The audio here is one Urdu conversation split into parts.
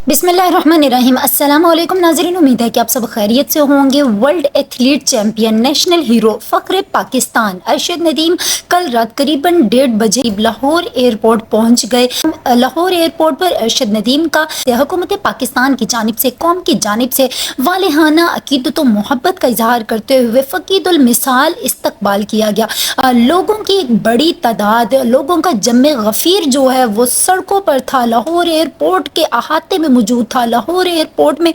بسم اللہ الرحمن الرحیم۔ السلام علیکم ناظرین، امید ہے کہ آپ سب خیریت سے ہوں گے۔ World athlete champion, national hero, فخر پاکستان ارشد ندیم کل رات قریباً 1:30 بجے لاہور ایئرپورٹ پہنچ گئے۔ لاہور ایئرپورٹ پر ارشد ندیم کا حکومت پاکستان کی جانب سے، قوم کی جانب سے والہانہ عقیدت و محبت کا اظہار کرتے ہوئے فقید المثال استقبال کیا گیا۔ لوگوں کی ایک بڑی تعداد، لوگوں کا جم غفیر جو ہے وہ سڑکوں پر تھا، لاہور ایئرپورٹ کے احاطے میں موجود تھا۔ لاہور ایئرپورٹ میں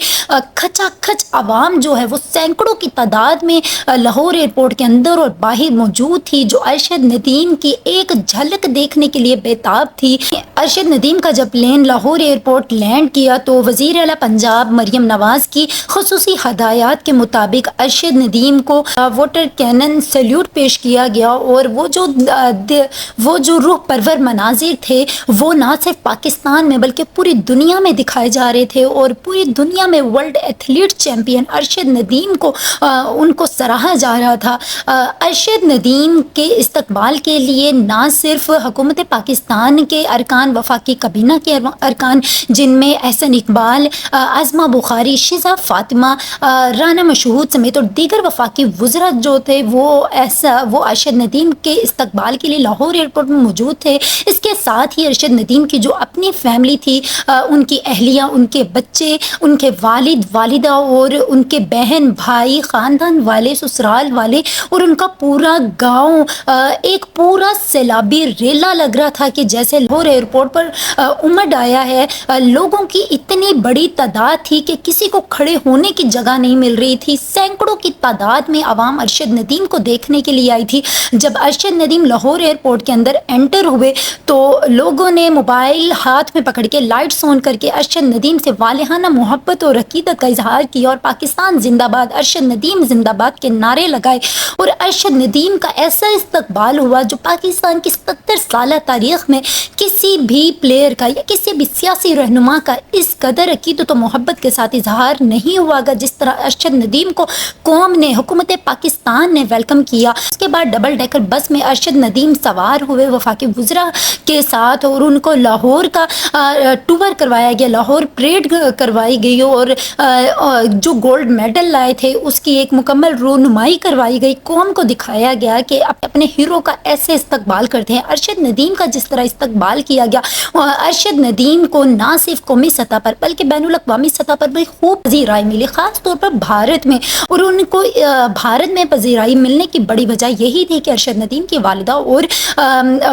کھچا کھچ عوام جو ہے وہ سینکڑوں کی تعداد میں لاہور ایئرپورٹ کے اندر اور باہر موجود تھی، جو ارشد ندیم کی ایک جھلک دیکھنے کے لیے بےتاب تھی۔ ارشد ندیم کا جب پلین لاہور ایئرپورٹ لینڈ کیا تو وزیر اعلیٰ پنجاب مریم نواز کی خصوصی ہدایات کے مطابق ارشد ندیم کو واٹر کینن سیلیوٹ پیش کیا گیا، اور وہ جو روح پرور مناظر تھے وہ نہ صرف پاکستان میں بلکہ پوری دنیا میں دکھائے جا رہے تھے، اور پوری دنیا میں world athlete champion Arshad Nadeem کو ان کو سراہا جا رہا تھا۔ ارشد ندیم کے استقبال کے لیے نہ صرف حکومت پاکستان کے ارکان، وفاقی کابینہ کے ارکان جن میں احسن اقبال، عظمہ بخاری، شیزہ فاطمہ، رانا مشہود سمیت اور دیگر وفاقی وزراء جو تھے وہ ارشد ندیم کے استقبال کے لیے لاہور ایئرپورٹ میں موجود تھے۔ اس کے ساتھ ہی ارشد ندیم کی جو اپنی فیملی تھی، ان کی اہلیہ، ان کے بچے، ان کے والد والدہ اور ان کے بہن بھائی، خاندان والے، سسرال والے اور ان کا پورا گاؤں ایک پورا سیلابی ریلا لگ رہا تھا کہ جیسے لاہور ایئرپورٹ پر امڈ آیا ہے۔ لوگوں کی اتنی بڑی تعداد تھی کہ کسی کو کھڑے ہونے کی جگہ نہیں مل رہی تھی۔ سینکڑوں کی تعداد میں عوام ارشد ندیم کو دیکھنے کے لیے آئی تھی۔ جب ارشد ندیم لاہور ایئرپورٹ کے اندر انٹر ہوئے تو لوگوں نے موبائل ہاتھ میں پکڑ کے، لائٹس آن کر کے ارشد ندیم سے والہانہ محبت اور عقیدت کا اظہار کیا، اور پاکستان زندہ باد، ارشد ندیم زندہ باد کے نعرے لگائے، اور ارشد ندیم کا ایسا استقبال ہوا جو پاکستان کی 70 سالہ تاریخ میں کسی بھی پلیئر کا یا کسی بھی سیاسی رہنما کا اس قدر عقیدت و محبت کے ساتھ اظہار نہیں ہوا گا جس طرح ارشد ندیم کو قوم نے، حکومت پاکستان نے ویلکم کیا۔ اس کے بعد ڈبل ڈیکر بس میں ارشد ندیم سوار ہوئے وفاقی وزراء کے ساتھ، اور ان کو لاہور کا ٹور کروایا گیا، لاہور پریڈ کروائی گئی، اور جو گولڈ میڈل لائے تھے اس کی ایک مکمل رونمائی کروائی گئی۔ قوم کو دکھایا گیا کہ اپنے ہیرو کا ایسے استقبال کرتے ہیں۔ ارشد ندیم کا جس طرح استقبال کیا گیا، ارشد ندیم کو نہ صرف قومی سطح پر بلکہ بین الاقوامی سطح پر بھی خوب پذیرائی ملی، خاص طور پر بھارت میں، اور ان کو بھارت میں پذیرائی ملنے کی بڑی وجہ یہی تھی کہ ارشد ندیم کی والدہ اور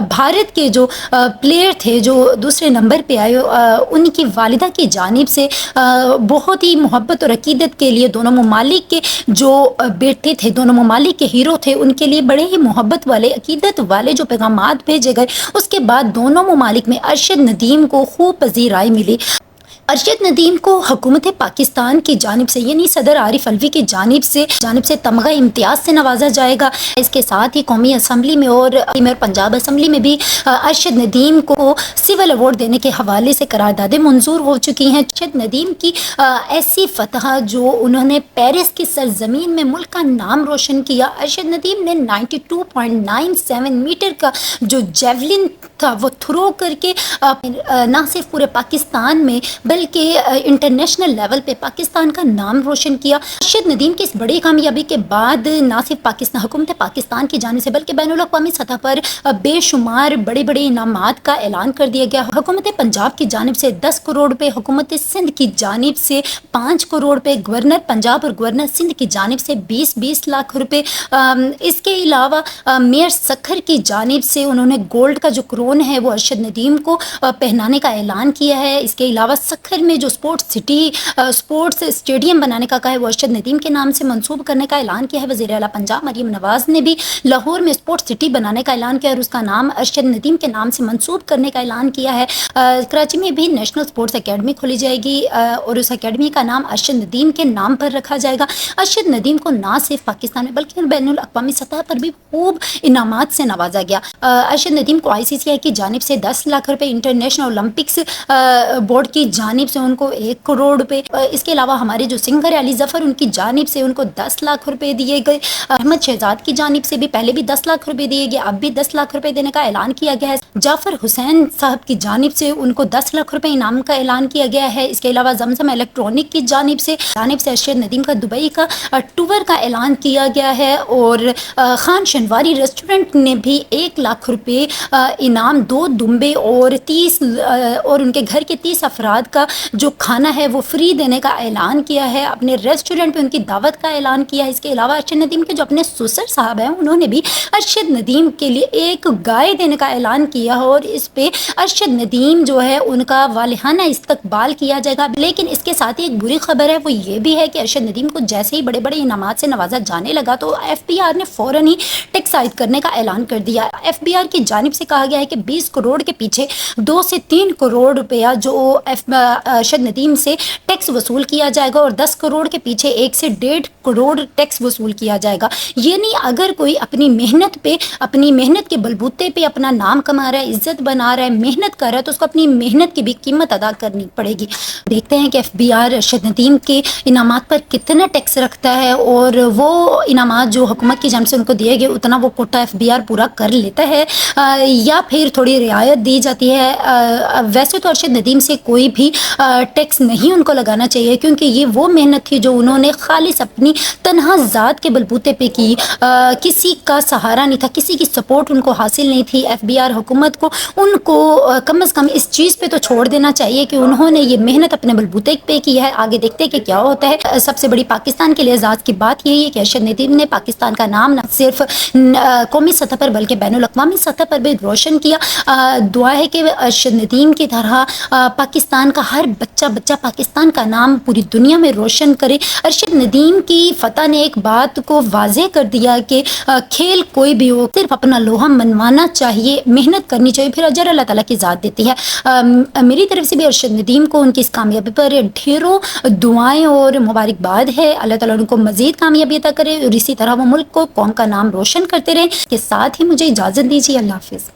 بھارت کے جو پلیئر تھے جو دوسرے نمبر پہ آئے، ان کی والدہ کی جانب سے بہت ہی محبت اور عقیدت کے لیے دونوں ممالک کے جو بیٹے تھے، دونوں ممالک کے ہیرو تھے، ان کے لیے بڑے ہی محبت والے، عقیدت والے جو پیغامات بھیجے گئے۔ اس کے بعد دونوں ممالک میں ارشد ندیم کو خوب پذیرائی ملی۔ ارشد ندیم کو حکومت پاکستان کی جانب سے، یعنی صدر عارف الوی کی جانب سے تمغہ امتیاز سے نوازا جائے گا۔ اس کے ساتھ ہی قومی اسمبلی میں اور پنجاب اسمبلی میں بھی ارشد ندیم کو سول ایوارڈ دینے کے حوالے سے قراردادیں منظور ہو چکی ہیں۔ ارشد ندیم کی ایسی فتح جو انہوں نے پیرس کی سرزمین میں ملک کا نام روشن کیا۔ ارشد ندیم نے 92.97 میٹر کا جو جیولن تھا وہ تھرو کر کے نہ صرف پورے پاکستان میں بلکہ انٹرنیشنل لیول پہ پاکستان کا نام روشن کیا۔ ارشد ندیم کی اس بڑی کامیابی کے بعد نہ صرف حکومت پاکستان کی جانب سے بلکہ بین الاقوامی سطح پر بے شمار بڑے بڑے انعامات کا اعلان کر دیا گیا۔ حکومت پنجاب کی جانب سے 10 کروڑ روپے، حکومت سندھ کی جانب سے 5 کروڑ روپے، گورنر پنجاب اور گورنر سندھ کی جانب سے 20 لاکھ روپے۔ اس کے علاوہ میئر سکھر کی جانب سے انہوں نے گولڈ کا جو کرون ہے وہ ارشد ندیم کو پہنانے کا اعلان کیا ہے۔ اس کے علاوہ سکھر میں جو اسپورٹس اسٹیڈیم بنانے کا کہا ہے وہ ارشد ندیم کے نام سے منسوب کرنے کا اعلان کیا ہے۔ وزیر اعلیٰ پنجاب مریم نواز نے بھی لاہور میں اسپورٹس سٹی بنانے کا اعلان کیا ہے اور اس کا نام ارشد ندیم کے نام سے منسوب کرنے کا اعلان کیا ہے۔ کراچی میں بھی نیشنل اسپورٹس اکیڈمی کھولی جائے گی اور اس اکیڈمی کا نام ارشد ندیم کے نام پر رکھا جائے گا۔ ارشد ندیم کو نہ صرف پاکستان میں بلکہ بین الاقوامی سطح پر بھی خوب انعامات سے نوازا گیا۔ ارشد ندیم کو ICCI کی جانب سے 10 لاکھ روپے، انٹرنیشنل اولمپکس بورڈ کی جانب جانب سے ان کو 1 کروڑ روپے، اس کے علاوہ ہمارے جو سنگر علی ظفر ان کی جانب سے ان کو 10 لاکھ روپے دیے گئے، احمد شہزاد کی جانب سے بھی پہلے بھی 10 لاکھ روپے دیے گئے، اب بھی 10 لاکھ روپے دینے کا اعلان کیا گیا ہے، جعفر حسین صاحب کی جانب سے ان کو 10 لاکھ روپے انعام کا اعلان کیا گیا ہے، اس کے علاوہ زمزم الیکٹرانک کی جانب سے ارشد ندیم کا دبئی کا ٹور کا اعلان کیا گیا ہے، اور خان شنواری ریسٹورنٹ نے بھی 1 لاکھ روپے انعام 2 دمبے اور 30 اور ان کے گھر کے 30 افراد کا جو کھانا ہے وہ فری دینے کا اعلان کیا ہے، اپنے ریسٹورنٹ پہ ان کی دعوت کا اعلان کیا ہے۔ اس کے علاوہ ارشد ندیم کے جو اپنے سسر صاحب ہیں انہوں نے بھی ارشد ندیم کے لیے 1 گائے دینے کا اعلان کیا ہے، اور اس پہ ارشد ندیم جو ہے ان کا والہانہ استقبال کیا جائے گا۔ لیکن اس کے ساتھ ہی ایک بری خبر ہے، وہ یہ بھی ہے کہ ارشد ندیم کو جیسے ہی بڑے بڑے انعامات سے نوازا جانے لگا تو ایف بی آر نے فوراً ہی ٹیکس عائد کرنے کا اعلان کر دیا۔ ایف بی آر کی جانب سے کہا گیا ہے کہ 20 کروڑ کے پیچھے 2 سے 3 کروڑ روپیہ جو ارشد ندیم سے ٹیکس وصول کیا جائے گا، اور 10 کروڑ کے پیچھے 1 سے 1.5 کروڑ ٹیکس وصول کیا جائے گا۔ یہ نہیں، اگر کوئی اپنی محنت کے بلبوتے پہ اپنا نام کما رہا ہے، عزت بنا رہا ہے، محنت کر رہا ہے، تو اس کو اپنی محنت کی بھی قیمت ادا کرنی پڑے گی۔ دیکھتے ہیں کہ F B R Arshad Nadeem کے انعامات پر کتنا ٹیکس رکھتا ہے، اور وہ انعامات جو حکومت کی جانب سے ان کو دیے گئے اتنا وہ کوٹا ایف بی آر پورا کر لیتا ہے یا پھر تھوڑی رعایت دی جاتی ہے۔ ویسے تو ارشد ندیم سے کوئی بھی ٹیکس نہیں ان کو لگانا چاہیے، کیونکہ یہ وہ محنت تھی جو انہوں نے خالص اپنی تنہا ذات کے بلبوتے پہ کی، کسی کا سہارا نہیں تھا، کسی کی سپورٹ ان کو حاصل نہیں تھی۔ ایف بی آر حکومت کو ان کو کم از کم اس چیز پہ تو چھوڑ دینا چاہیے کہ انہوں نے یہ محنت اپنے بلبوتے پہ کی ہے۔ آگے دیکھتے ہیں کہ کیا ہوتا ہے۔ سب سے بڑی پاکستان کے لیے اعزاز کی بات یہی ہے کہ ارشد ندیم نے پاکستان کا نام نہ صرف قومی سطح پر بلکہ بین الاقوامی سطح پر بھی روشن کیا۔ دعا ہے کہ ارشد ندیم کی طرح پاکستان کا ہر بچہ پاکستان کا نام پوری دنیا میں روشن کرے۔ ارشد ندیم کی فتح نے ایک بات کو واضح کر دیا کہ کھیل کوئی بھی ہو، صرف اپنا لوہا منوانا چاہیے، محنت کرنی چاہیے، پھر اجر اللہ تعالیٰ کی ذات دیتی ہے۔ میری طرف سے بھی ارشد ندیم کو ان کی اس کامیابی پر ڈھیروں دعائیں اور مبارکباد ہے۔ اللہ تعالیٰ ان کو مزید کامیابی عطا کرے، اور اسی طرح وہ ملک کو، قوم کا نام روشن کرتے رہیں۔ کے ساتھ ہی مجھے اجازت دیجیے، اللہ حافظ۔